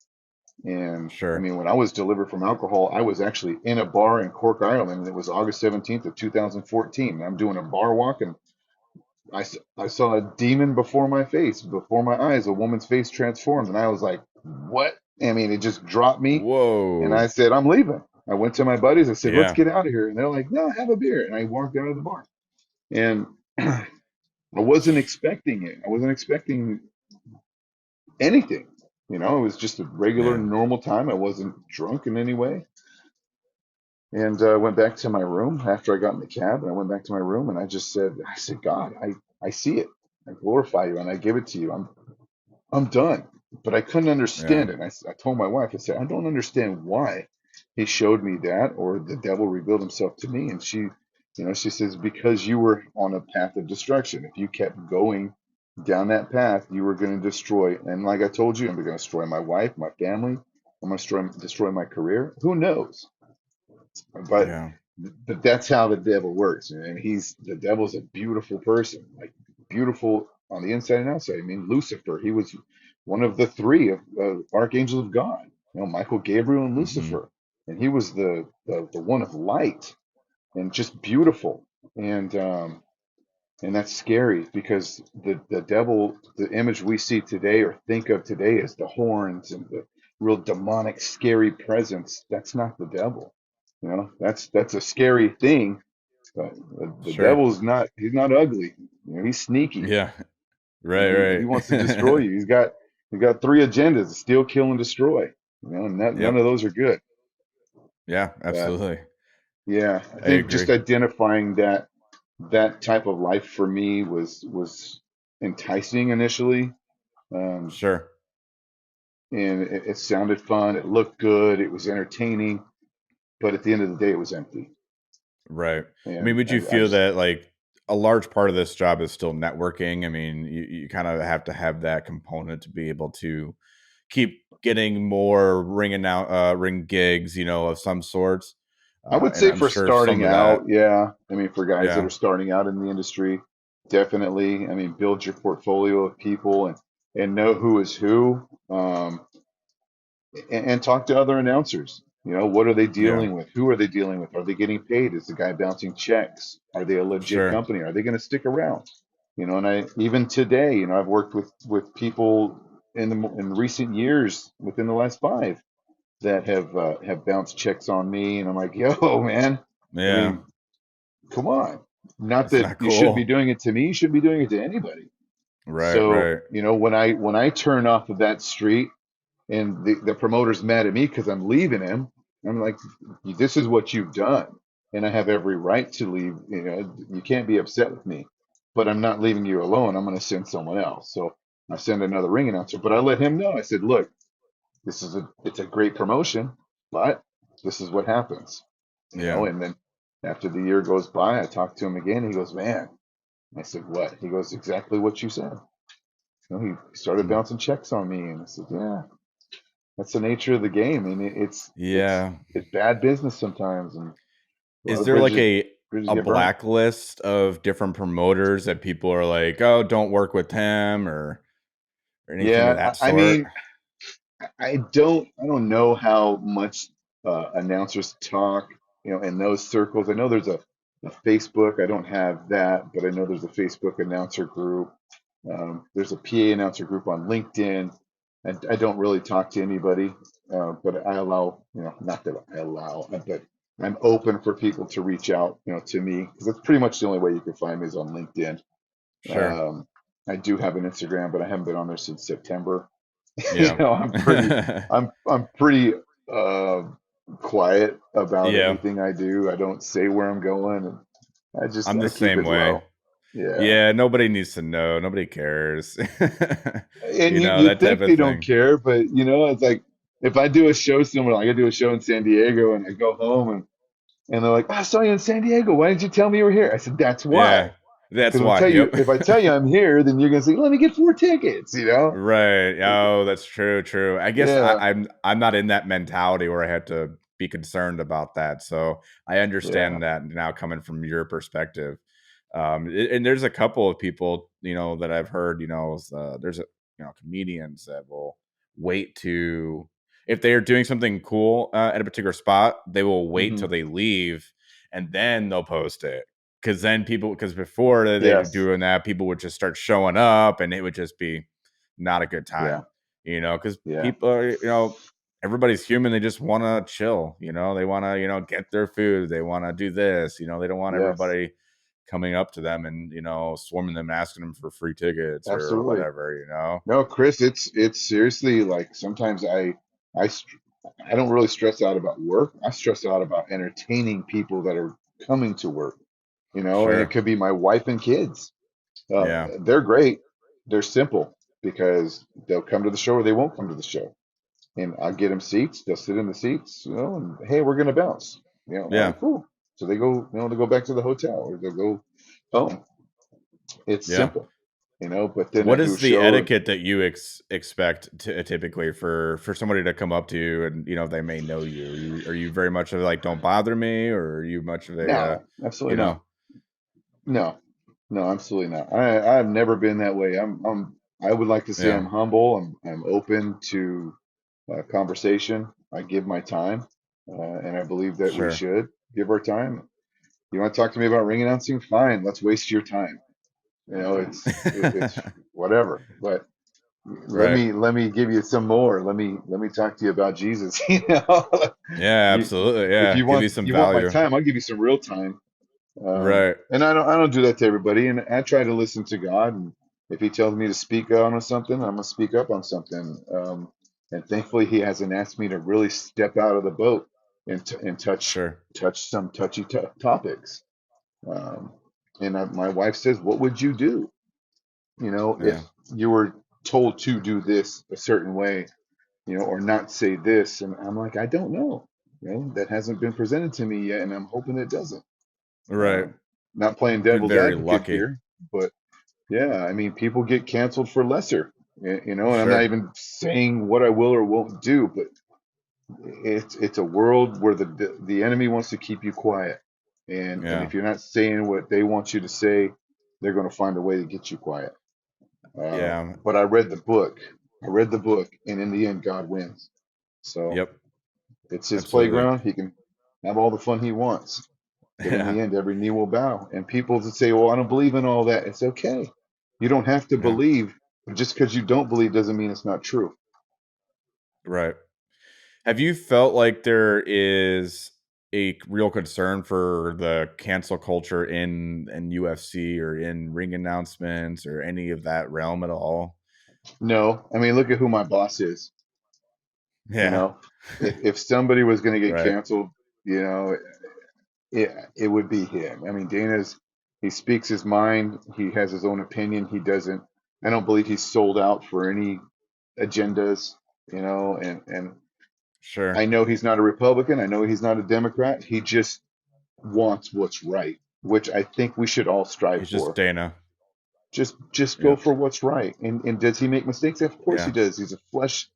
And I Sure. mean, when I was delivered from alcohol, I was actually in a bar in Cork, Ireland. And it was August 17th of 2014. And I'm doing a bar walk, and I saw a demon before my face, before my eyes, a woman's face transformed. And I was like, what? I mean, it just dropped me. And I Whoa. said, I'm leaving. I went to my buddies. I said, let's Yeah. get out of here. And they're like, no, have a beer. And I walked out of the bar. And I wasn't expecting it. I wasn't expecting anything. It was just a regular, Yeah. normal time. I wasn't drunk in any way. And went back to my room after I got in the cab, and I went back to my room and I said, God, I see it. I glorify you and I give it to you. I'm done. But I couldn't Yeah. understand it. And I told my wife, I said, I don't understand why he showed me that or the devil revealed himself to me. And she says, because you were on a path of destruction. If you kept going down that path, you were going to destroy. And like I told you, I'm going to destroy my wife, my family. I'm going to destroy my career. Who knows? But Yeah. that's how the devil works. And the devil's a beautiful person, like beautiful on the inside and outside. I mean, Lucifer, he was one of the three of archangels of God. Michael, Gabriel, and Hmm. Lucifer, and he was the one of light and just beautiful. And that's scary because the devil, the image we see today or think of today is the horns and the real demonic, scary presence. That's not the devil. That's a scary thing. But the Sure. devil's not. He's not ugly. He's sneaky. Yeah. Right. He wants to destroy Right. you. He's got three agendas: steal, kill, and destroy. And none Yep. of those are good. Yeah. But Absolutely. yeah, I I think just agree. identifying that type of life for me was enticing initially, um, Sure. and it sounded fun. It looked good. It was entertaining. But at the end of the day, it was empty. Right. I mean, And would you I feel just that like a large part of this job is still networking? I mean, you kind of have to have that component to be able to keep getting more ring gigs, of some sorts. I would And say I'm for sure some starting of that, out, yeah. I mean, for guys that yeah, are starting out in the industry, definitely. I mean, build your portfolio of people and know who is who, and talk to other announcers. What are they yeah, dealing with? Who are they dealing with? Are they getting paid? Is the guy bouncing checks? Are they a legit sure, company? Are they going to stick around? And I even today, I've worked with people in recent years, within the last five, that have bounced checks on me, and I'm like, yo, man. I yeah, mean, come on. Not it's that not you should be cool. doing it to me, you should be doing it to anybody. Right, So, right, when I turn off of that street and the promoter's mad at me because I'm leaving him, I'm like, this is what you've done. And I have every right to leave. You can't be upset with me, but I'm not leaving you alone. I'm going to send someone else. So I send another ring announcer, but I let him know. I said, look, it's a great promotion, but this is what happens, yeah, and then after the year goes by, I talk to him again. He goes, man. I said, what? He goes, exactly what you said. He started mm, bouncing checks on me, and I said, yeah, that's the nature of the game. I mean, it's yeah. it's bad business sometimes, and a lot Is of there like bridges a get burnt. blacklist of different promoters that people are like, oh, don't work with him or anything of Yeah, that I sort? mean, I don't know how much announcers talk, in those circles. I know there's a Facebook. I don't have that, but I know there's a Facebook announcer group. There's a PA announcer group on LinkedIn, and I don't really talk to anybody, but I allow, not that I allow, but I'm open for people to reach out, to me, because that's pretty much the only way you can find me is on LinkedIn. Sure. Um, I do have an Instagram, but I haven't been on there since September. Yeah. I'm pretty uh, quiet about Yeah. anything I do. I don't say where I'm going, and I'm the I keep same it way. low. Yeah. Yeah, nobody needs to know. Nobody cares. And you That type think of they don't thing. care, but it's like if I do a show somewhere, like I do a show in San Diego, and I go home and they're like, "Oh, I saw you in San Diego. Why didn't you tell me you were here?" I said, "That's Yeah. why." That's Because why. Yep. if I tell you I'm here, then you're gonna say, "Let me get 4 tickets." Right. Oh, that's true, true. I guess Yeah, I'm not in that mentality where I have to be concerned about that. So I yeah. understand that now coming from your perspective. And there's a couple of people, that I've heard, there's comedians that will wait to if they are doing something cool at a particular spot, they will wait till Hmm. they leave and then they'll post it. Because before they were Yes, doing that, people would just start showing up and it would just be not a good yeah, time, because yeah, people are, everybody's human. They just want to chill, they want to, get their food. They want to do this, they don't want yes, everybody coming up to them and, swarming them, asking them for free tickets or absolutely. whatever. No, Chris, it's seriously like sometimes I I don't really stress out about work. I stress out about entertaining people that are coming to work, and it Sure. could be my wife and kids. Yeah. They're great. They're simple because they'll come to the show or they won't come to the show. And I'll get them seats. They'll sit in the seats, and hey, we're going to bounce. All Yeah. right, cool. So they go, they go back to the hotel or they'll go home. It's Yeah. simple, but then I What do a is the show. etiquette that you expect to, typically for somebody to come up to you and they may know you? Are you very much of like don't bother me, or are you much of a No, you absolutely know not. No, no, absolutely not. I've never been that way. I would like to say yeah I'm humble. I'm open to conversation. I give my time, and I believe that we sure should give our time. You want to talk to me about ring announcing? Fine, let's waste your time. It's whatever. But right let me give you some more. Let me talk to you about Jesus. yeah You, absolutely if yeah give you some you want my value time, I'll give you some real time. right And I don't do that to everybody. And I try to listen to God. And if He tells me to speak out on something, I'm gonna speak up on something. And thankfully, He hasn't asked me to really step out of the boat and sure touch some touchy topics. Um, and my wife says, "What would you do? If yeah you were told to do this a certain way, or not say this?" And I'm like, "I don't know. That hasn't been presented to me yet, and I'm hoping it doesn't." right Um, Not playing been devil's very advocate lucky here, but yeah, I mean, people get canceled for lesser, and I'm not sure even saying what I will or won't do, but it's a world where the enemy wants to keep you quiet, and yeah if you're not saying what they want you to say, they're going to find a way to get you quiet. yeah But I read the book. I read the book, and in the end, God wins. So yep it's His absolutely playground. He can have all the fun He wants. But in yeah the end, every knee will bow. And people that say, "Well, I don't believe in all that," it's okay. You don't have to yeah believe. Just because you don't believe doesn't mean it's not true. right. Have you felt like there is a real concern for the cancel culture in UFC or in ring announcements or any of that realm at all? No, I mean, look at who my boss is. You Yeah. know, if somebody was going to get Right. canceled, you know, it would be him. I mean, he speaks his mind. He has his own opinion. He doesn't. I don't believe he's sold out for any agendas. And I Sure. know he's not a Republican. I know he's not a Democrat. He just wants what's right, which I think we should all strive He's just for. Dana. Just go Yep. for what's right. And does he make mistakes? Of course he Yeah. does. He's a flesh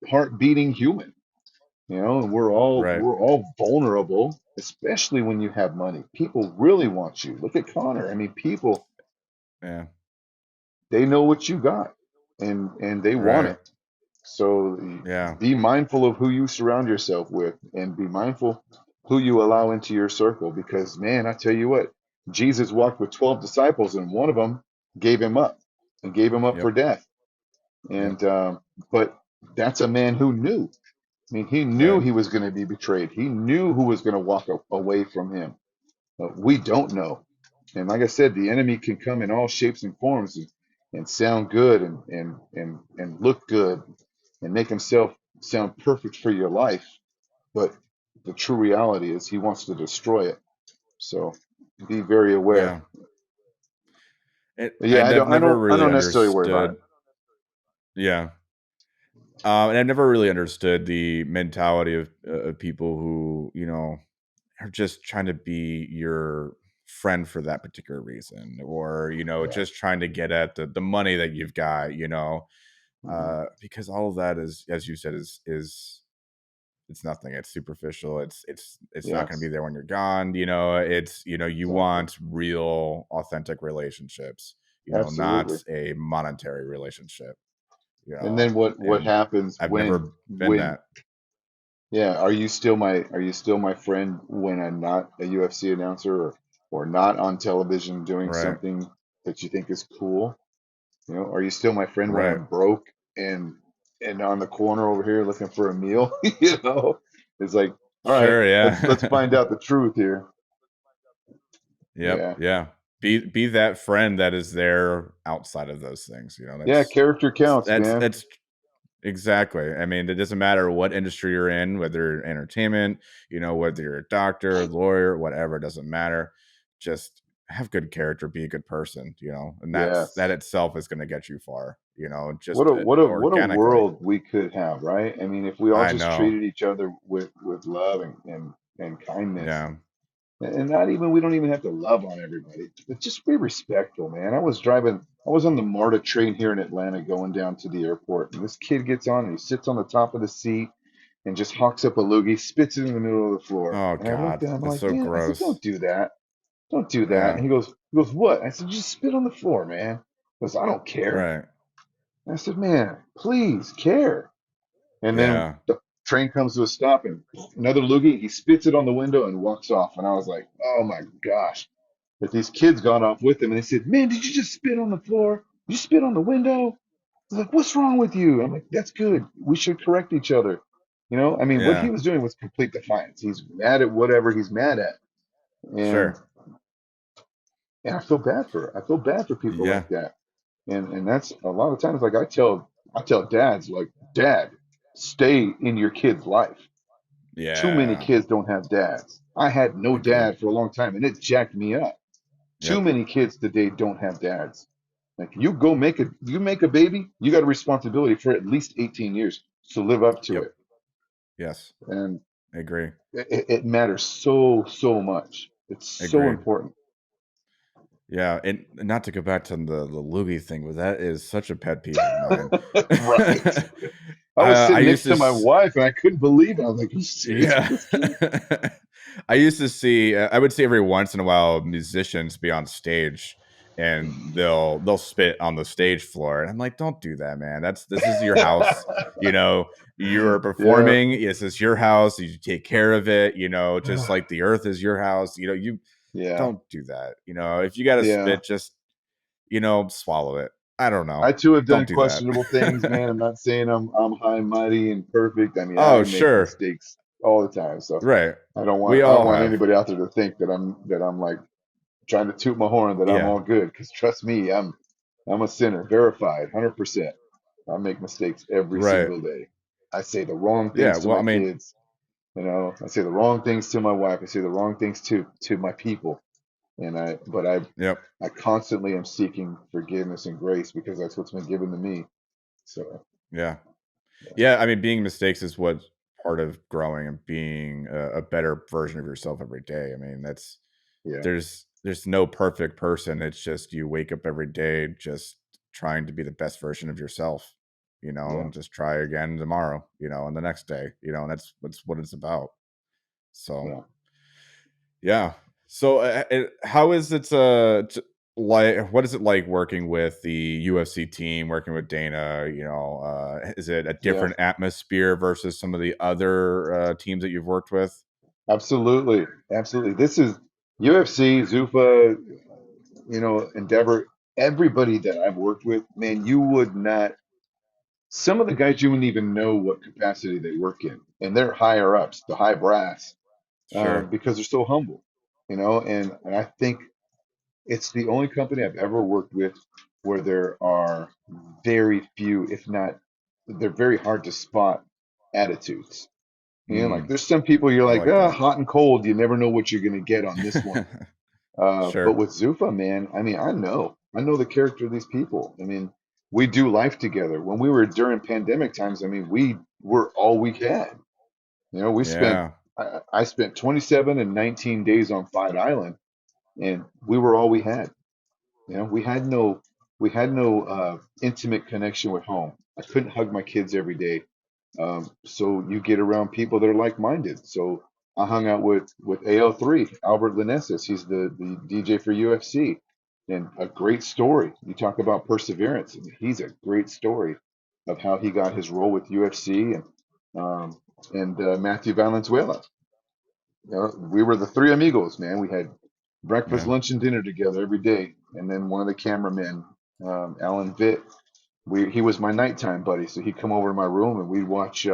heart beating human. And Right. we're all vulnerable, especially when you have money. People really want you. Look at Connor. I mean, people, Yeah. they know what you got and they want Right. it. So Yeah. be mindful of who you surround yourself with and be mindful who you allow into your circle because, man, I tell you what, Jesus walked with 12 disciples and one of them gave him up and gave him up for Yep. death. Yep. And, but that's a man who knew. I mean, he knew Right. he was going to be betrayed. He knew who was going to walk away from him. We don't know. And like I said, the enemy can come in all shapes and forms and sound good and look good and make himself sound perfect for your life. But the true reality is he wants to destroy it. So be very aware. Yeah. But yeah, Never I really don't necessarily worry about understood. it. Yeah. And I've never really understood the mentality of people who, are just trying to be your friend for that particular reason, or, Yeah. just trying to get at the money that you've got, Hmm. because all of that is, as you said, is it's nothing. It's superficial. It's not going to be Yes, there when you're gone. You exactly. want real, authentic relationships. Absolutely. Not a monetary relationship. And then what And happens I've never been when that. yeah, are you still my friend when I'm not a UFC announcer or not on television doing Right. something that you think is cool? Are you still my friend when Right. I'm broke and on the corner over here looking for a meal? It's like, all right, Sure. let's find Yeah. out the truth here. Yep. Yeah. Yeah. Be that friend that is there outside of those things. Yeah, character counts, That's man. that's Exactly. I mean, it doesn't matter what industry you're in, whether you're entertainment, whether you're a doctor, lawyer, whatever, it doesn't matter. Just have good character, be a good person, and that Yes. itself is going to get you far, What just a what a what a organically. world we could have, right? I mean, if we all I just know. treated each other with love and kindness, Yeah. and not even we don't even have to love on everybody, but just be respectful, man. I was on the MARTA train here in Atlanta going down to the airport, and this kid gets on and he sits on the top of the seat and just hawks up a loogie, spits it in the middle of the floor. Oh And I looked God, at him that's like, so man, I said, gross. don't do that. Don't do that. And Yeah. he goes, what? I said, just spit on the floor, man. He goes, I don't care. Right. And I said, man, please care. And then Yeah. the train comes to a stop and another loogie, he spits it on the window and walks off. And I was like, oh my gosh. But these kids got off with him and they said, man, did you just spit on the floor? Did you spit on the window? I was like, what's wrong with you? I'm like, that's good. We should correct each other. I mean, what he Yeah. was doing was complete defiance. He's mad at whatever he's mad at. And Sure. I feel bad for people Yeah. like that. And that's a lot of times like I tell dads like, dad, stay in your kid's life. Too many Yeah. kids don't have dads. I had no Agreed. dad for a long time and it jacked me up. Too Yep. many kids today don't have dads. Like you make a baby, you got a responsibility for at least 18 years to live up to Yep. it. Yes. And Agree. it matters so much. It's so Agreed. important. Yeah, and not to go back to the loogie thing, but that is such a pet peeve of mine. Right. I was I sitting used next to, to my wife and I couldn't believe it. I was like, are you serious with yeah. this kid? I used to see. I would see every once in a while musicians be on stage, and they'll spit on the stage floor, and I'm like, don't do that, man. This is your house. You know, you're Yeah. performing. This is your house. You take care of it. Just like the earth is your house. You Yeah. don't do that. If you got to Yeah. spit, just swallow it. I don't I know. too have Don't done do that. questionable things, man. I'm not saying I'm high and mighty and perfect. I mean, I Oh, make sure. mistakes all the time. So Right. We I don't all want have. anybody out there to think that I'm like trying to toot my horn that I'm Yeah. all good. Because trust me, I'm a sinner, verified, 100%. I make mistakes every Right. single day. I say the wrong Yeah. things to Well, my I mean, kids. I say the wrong things to my wife. I say the wrong things to my people. But yep. I constantly am seeking forgiveness and grace because that's what's been given to me. So Yeah. Yeah. I mean, being mistakes is what part of growing and being a better version of yourself every day. I mean, yeah, there's no perfect person. It's just you wake up every day just trying to be the best version of yourself, yeah, and just try again tomorrow, and the next day, and that's what it's about. So, yeah, yeah. So, how is it like? What is it like working with the UFC team, working with Dana? Is it a yeah. different atmosphere versus some of the other teams that you've worked with? Absolutely, absolutely. This is UFC, Zuffa, Endeavor. Everybody that I've worked with, man, you would not. Some of the guys you wouldn't even know what capacity they work in, and they're higher ups, the high brass, Sure. because they're so humble, And I think it's the only company I've ever worked with where there are very few, if not, they're very hard to spot attitudes. Like Mm, there's some people you're I like, like that. hot and cold. You never know what you're going to get on this one. But Sure. with Zufa, man, I mean, I know the character of these people. I mean, we do life together. When we were during pandemic times, I mean, we were all we had. We spent, Yeah. I spent 27 and 19 days on Fight Island, and we were all we had. We had no intimate connection with home. I couldn't hug my kids every day. So you get around people that are like-minded. So I hung out with AL3, Albert Linesis. He's the DJ for UFC, and a great story. You talk about perseverance. He's a great story of how he got his role with UFC, um, and Matthew Valenzuela. We were the three amigos, man. We had breakfast, Yeah. lunch, and dinner together every day. And then one of the cameramen, Alan Vitt, he was my nighttime buddy. So he'd come over to my room and we'd watch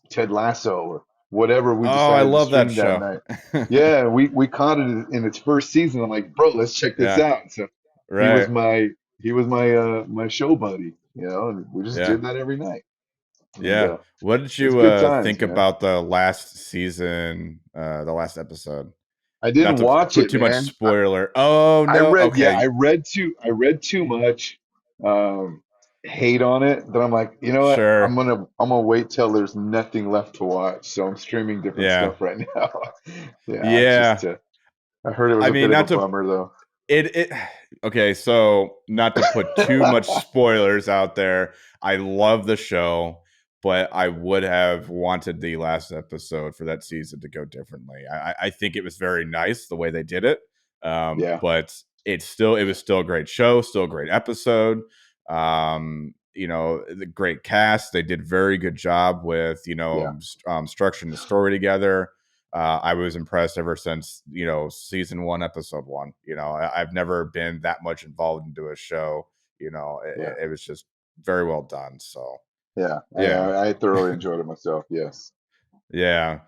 Ted Lasso or whatever we Oh, I decided to love that stream that show. night. Yeah, we caught it in its first season. I'm like, bro, let's check this Yeah. out. So he was Right. my he was my show buddy, and we just Yeah. did that every night. And Yeah. What did it's you good times, think man. about the last season, the last episode? I Not didn't to watch put it, too much man. spoiler. Oh I no. read, yeah, Okay. I read too much hate on it that I'm like, you know what? Sure. I'm gonna wait till there's nothing left to watch. So I'm streaming different Yeah. stuff right now. Yeah, I just Yeah. I heard it was I a bit mean, of a not to bummer though. it okay, so not to put too much spoilers out there. I love the show, but I would have wanted the last episode for that season to go differently. I think it was very nice the way they did it. Yeah, But it was still a great show, still a great episode. The great cast. They did very good job with, yeah, structuring the story together. I was impressed ever since, season one, episode one. I've never been that much involved into a show. yeah, It was just very well done. So yeah. yeah, I thoroughly enjoyed it myself. Yes. yeah.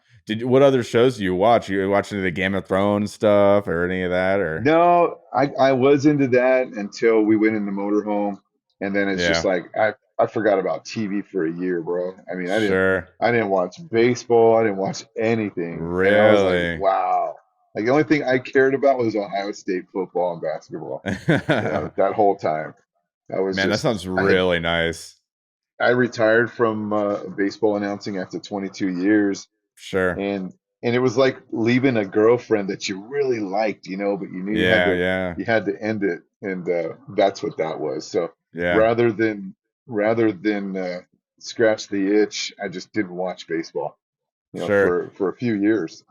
What other shows do you watch? You watch any of the Game of Thrones stuff or any of that? Or No, I was into that until we went in the motorhome, and then it's just yeah, like I forgot about TV for a year, bro. I mean, sure, I didn't watch baseball, I didn't watch anything, and I was like, really. wow. Like the only thing I cared about was Ohio State football and basketball. That whole time. I was Man, that just sounds really nice. I retired from baseball announcing after 22 years, Sure. and it was like leaving a girlfriend that you really liked, but you knew Yeah, yeah, you had to end it, and that's what that was. So yeah. rather than rather than scratch the itch, I just didn't watch baseball, Sure. for a few years.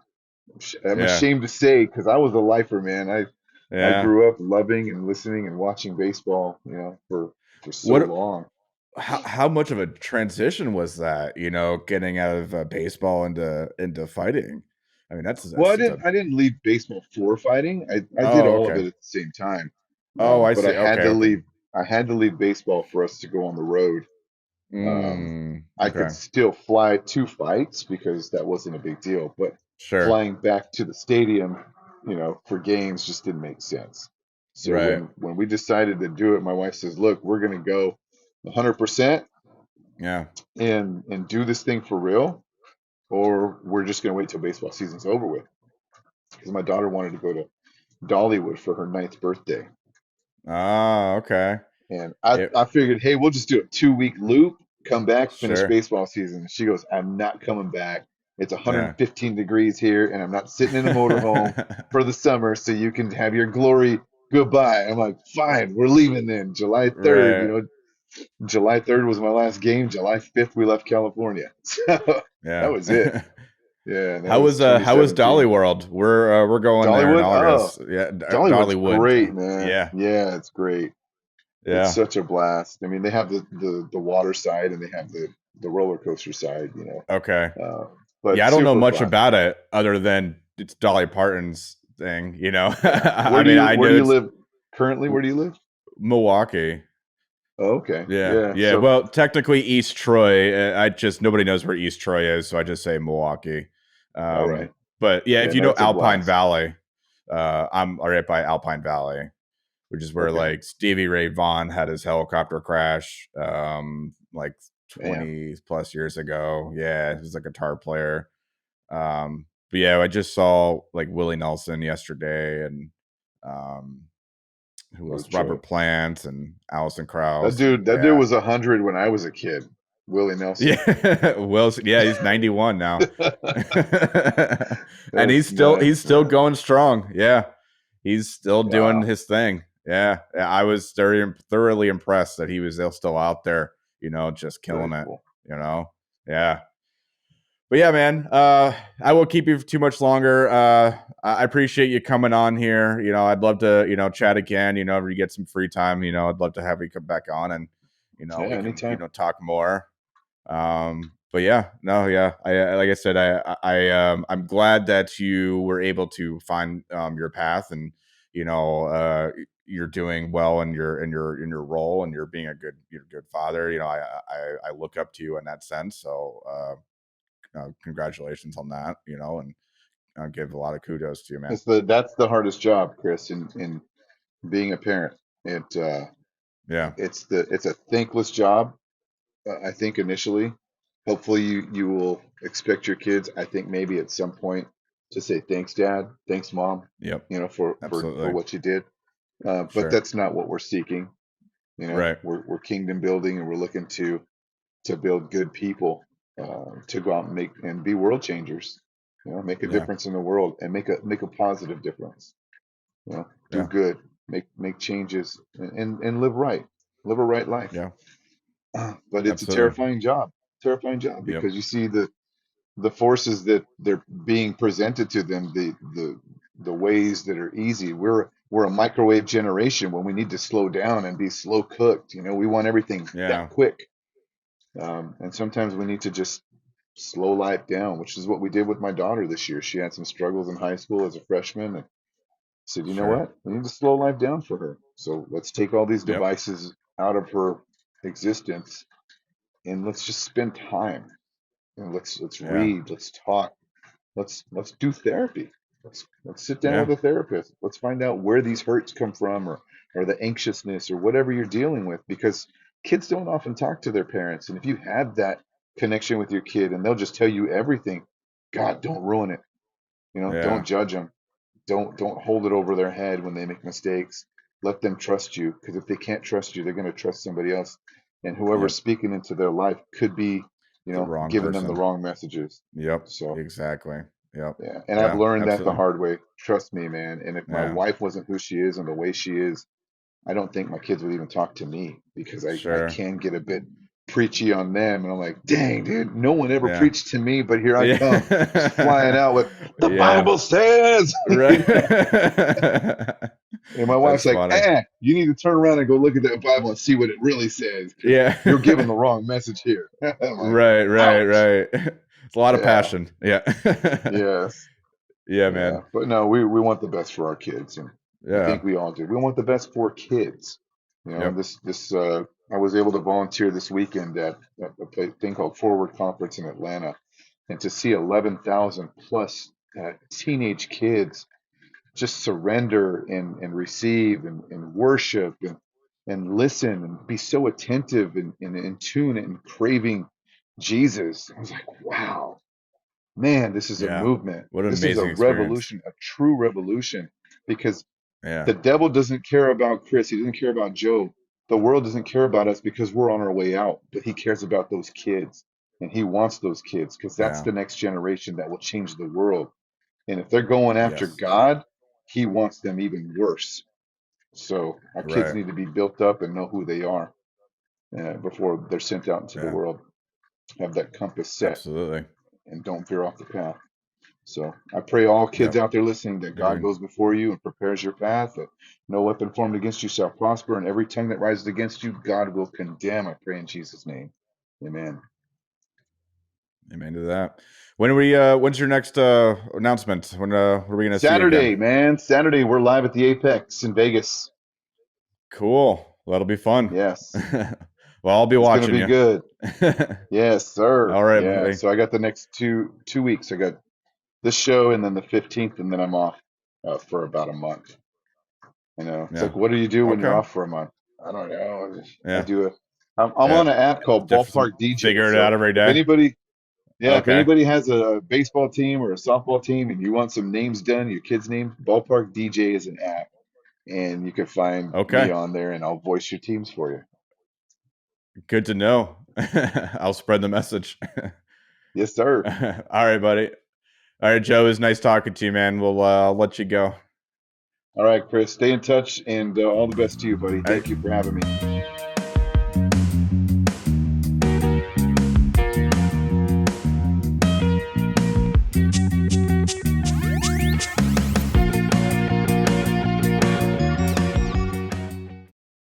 I'm Yeah, ashamed to say because I was a lifer, man. I yeah. grew up loving and listening and watching baseball, for so What long. how much of a transition was that, getting out of baseball into fighting? I mean, Well, that's a I didn't leave baseball for fighting. I did oh, all of okay. it at the same time. Oh, I But see. Okay, okay. I had to leave baseball for us to go on the road. I could Okay. still fly to fights because that wasn't a big deal, but Sure. flying back to the stadium, for games just didn't make sense. So Right. when we decided to do it, my wife says, "Look, we're going to go 100% Yeah. and do this thing for real, or we're just going to wait till baseball season's over with." Because my daughter wanted to go to Dollywood for her ninth birthday. Oh, okay. And It I figured, hey, we'll just do a 2 week loop, come back, finish sure. baseball season. She goes, I'm not coming back. It's Yeah. 115 degrees here, and I'm not sitting in a motorhome for the summer, so you can have your glory goodbye. I'm like, fine, we're leaving then. July 3rd, Right. July 3rd was my last game. July 5th, we left California. So that Yeah. was it. Yeah, and that was How was Dolly 2017. World? We're going there in Dollywood, oh, August. Yeah, Dollywood's Dollywood. great, man. Yeah. Yeah, it's great. It's Yeah. such a blast. I mean, they have the water side and they have the roller coaster side, Okay. but Yeah, I don't know super much fun. about it other than it's Dolly Parton's thing. Yeah. I mean, I Where do know you it's live currently? Where do you live? Milwaukee. Oh, okay. Yeah. Yeah. Yeah. So, Well, technically East Troy. I just nobody knows where East Troy is, so I just say Milwaukee. all right. But yeah, Yeah, if you no, know it's a Alpine blast. Valley, I'm right by Alpine Valley, which is where Okay. like Stevie Ray Vaughan had his helicopter crash, like Man, 20 plus years ago. Yeah, he was a guitar player. But yeah, I just saw like Willie Nelson yesterday, and um, who no else? joke. Robert Plant and Allison Krauss, and That dude yeah, was 100 when I was a kid. Willie Nelson. yeah. Wilson, yeah, he's 91 now, and That's he's nuts, still man. going strong. Yeah, he's still doing Wow. his thing. Yeah, I was thoroughly impressed that he was still out there. Just Very killing it. cool. Yeah. But yeah, man, I won't keep you for too much longer. I appreciate you coming on here. I'd love to, chat again. If you get some free time, I'd love to have you come back on and, Yeah, we can, anytime. talk more. But yeah, no, yeah. Like I said, I'm glad that you were able to find your path and, you're doing well in your role and you're a good father. I look up to you in that sense. So, congratulations on that, and give a lot of kudos to you, man. That's the hardest job, Chris, in being a parent. It Yeah. it's a thankless job, I think initially, Hopefully you will expect your kids, I think maybe at some point, to say thanks, Dad, thanks, Mom, Yep. for Absolutely. what you did. But Sure. that's not what we're seeking. Right. We're kingdom building, and we're looking to build good people, to go out and make and be world changers. Make a Yeah. difference in the world and make a positive difference. Do Yeah. good, make changes, and live right, live a right life. Yeah. But it's a Absolutely. terrifying job Yep. because you see the forces that they're being presented to them, the ways that are easy. We're a microwave generation when we need to slow down and be slow cooked. We want everything that Yeah. quick, and sometimes we need to just slow life down, which is what we did with my daughter this year. She had some struggles in high school as a freshman, and said, you know Sure. what? We need to slow life down for her. So let's take all these Yep. devices out of her existence and let's just spend time and let's Yeah. read, let's talk, let's do therapy. Let's sit down Yeah. with a therapist. Let's find out where these hurts come from, or the anxiousness or whatever you're dealing with, because kids don't often talk to their parents. And if you have that connection with your kid and they'll just tell you everything, God, don't ruin it. Don't Yeah. judge them. Don't hold it over their head when they make mistakes. Let them trust you, because if they can't trust you, they're going to trust somebody else. And whoever's Yep. speaking into their life could be, The wrong giving them the person. wrong messages. Yep. So Exactly. Yep. yeah, and I've Yeah. learned that the Absolutely. hard way. Trust me, man. And if my Yeah. wife wasn't who she is and the way she is, I don't think my kids would even talk to me, because I Sure. can get a bit preachy on them. And I'm like, dang, dude, no one ever Yeah. preached to me, but here I come just flying Yeah. out with the Yeah. Bible says. Right. And my wife's That's like, funny. you need to turn around and go look at that Bible and see what it really says, because Yeah. you're giving the wrong message here. I'm like, Right, right, ouch. right. It's a lot of Yeah, passion. Yeah. yes, Yeah, yeah. man. But no, we want the best for our kids, and I Yeah. think we all do. We want the best for kids. Yep. I was able to volunteer this weekend at a thing called Forward Conference in Atlanta, and to see 11,000 plus teenage kids just surrender and receive and worship and listen and be so attentive and in tune and craving Jesus. I was like, wow, man, this is a Yeah. movement. What an This is a amazing experience. revolution, a true revolution, because Yeah. the devil doesn't care about Chris. He doesn't care about Joe. The world doesn't care about us because we're on our way out, but he cares about those kids. And he wants those kids because that's Yeah. the next generation that will change the world. And if they're going after Yes. God, he wants them even worse. So our kids Right. need to be built up and know who they are, before they're sent out into the Yeah. world. Have that compass set Absolutely. and don't veer off the path. So I pray all kids Yep. out there listening that God Agreed. goes before you and prepares your path, that no weapon formed against you shall prosper, and every tongue that rises against you, God will condemn. I pray in Jesus' name. Amen. Amen to that. When's your next announcement? When are we gonna see you again? Saturday, man. Saturday, we're live at the Apex in Vegas. Cool. Well, that'll be fun. Yes. Well, I'll be It's going to watching be you. good. Yes, sir. All right, Yeah. buddy. So I got the next two weeks. I got this show and then the 15th, and then I'm off for about a month. It's Yeah. like, what do you do when you're Okay. off for a month? I don't know. I Yeah. do I'm Yeah. on an app called Just Ballpark DJ. figure it out So every if day. anybody, yeah, if Okay. anybody has a baseball team or a softball team and you want some names done, your kid's name, Ballpark DJ is an app, and you can find me Okay. on there, and I'll voice your teams for you. Good to know. I'll spread the message. Yes, sir. All right, buddy. All right, Joe. It was nice talking to you, man. I'll let you go. All right, Chris, stay in touch, and all the best to you, buddy. All right. Thank you for having me.